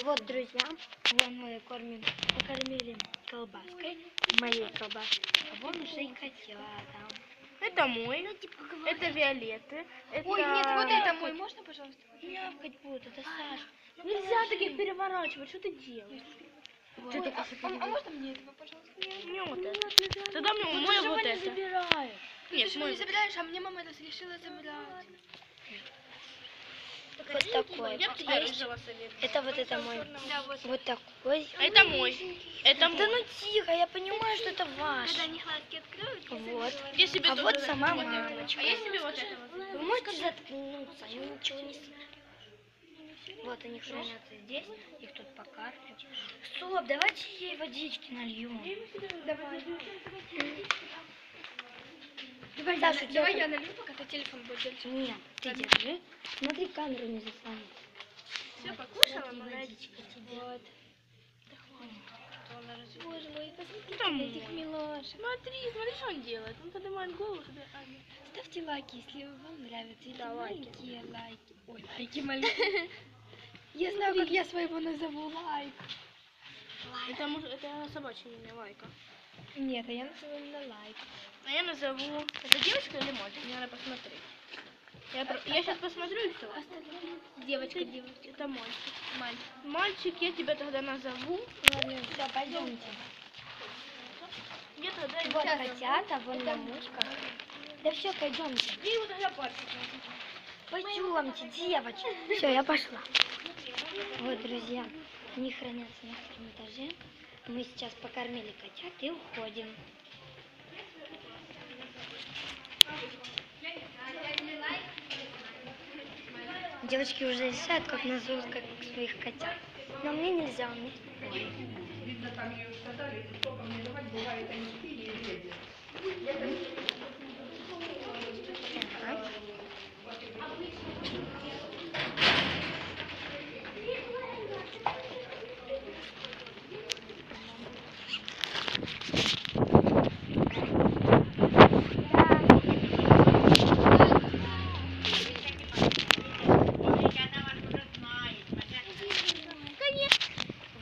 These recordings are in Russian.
Вот, друзья, вон мы покормили колбаской, моей колбаской, а вон уже и котята. Это мой, это Виолетты. Это... Ой, нет, вот это мой, можно, пожалуйста? Нявкать будут, это Саша. Нельзя таких переворачивать, что ты делаешь? Вот. Ой, а можно мне этого, пожалуйста? Мне вот это. Тогда мне мой вот это. Забираешь. Ты Нет, же мой. не забираешь, а мне мама разрешила забирать. Вот такой. Я бы тебя рыжего советую. Это вот это мой. Да, вот. Вот такой. Это мой. Это Да мой. ну тихо, я понимаю, что это ваш. Когда нехватки откроют, я Вот. Я себе А тоже вот возьму сама вот это. мамочка. А я себе вот это возьму. Вы можете заткнуться, они ничего не слышат. Вот они хранятся здесь, их тут покармливают. Стоп, давайте ей водички нальем. Давай. Саша, Давай я налью, пока ты телефон будешь держать. Нет, ты держи. Смотри, камеру не заслони. Все покушала, молодец. Вот. Боже мой, посмотрите Там на этих милашек. Смотри, что он делает. Он поднимает голову себе. Ставьте лайки, если вам нравится. Или Да, лайки. маленькие лайки. Ой, лайки маленькие. Я знаю, как я своего назову. Лайк. Это собачье имя, Лайка. Нет, а я назову именно лайк. А я назову... Это девочка или мальчик? Мне надо посмотреть. Я сейчас посмотрю и все. Девочка. Это мальчик. Мальчик, я тебя тогда назову. Ладно, все, пойдемте. Я тогда Вот котята, вон мамушка. Да все, пойдемте. Я его тогда пальчик. Пойдемте, девочки. Все, я пошла. Вот, друзья, они хранятся на втором этаже. Мы сейчас покормили котят и уходим. Девочки уже решают, как назовут как своих котят. Но мне нельзя, у меня такое. Так.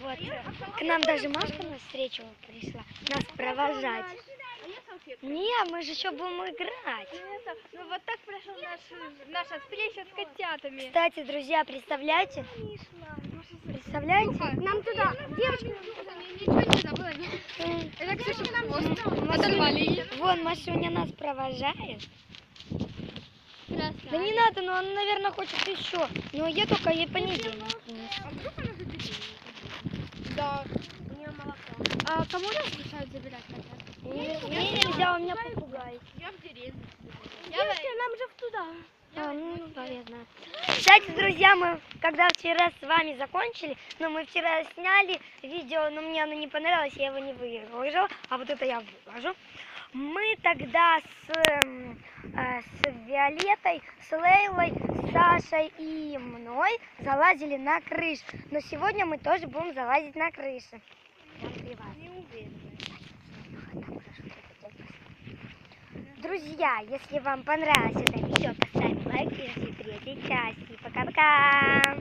Вот, к нам даже Машка на встречу пришла, нас провожать. Не, мы же еще будем играть. Ну вот так прошла наша встреча с котятами. Кстати, друзья, представляете? Представляете? Нам туда, девочки, ничего не забыла. Это, кстати, нам оторвали. Вон Машуня нас провожает. Да не надо, но она, наверное, хочет еще. Но я только ей понедельник принесу. А вдруг она заберет? Да. У нее молоко. А кому разрешают забирать котят? Мне нельзя, у меня попугай. Я в деревне. Девочки, нам же туда. Ну, наверное. Кстати, друзья, мы когда вчера с вами закончили, но мы вчера сняли видео, но мне оно не понравилось, я его не выложила, а вот это я выложу. Мы тогда с Виолеттой, с Лейлой, с Сашей и мной залазили на крышу. Но сегодня мы тоже будем залазить на крышу. Не уверена. Друзья, если вам понравилось это видео, поставьте лайк и ждите третьей части. Пока-пока!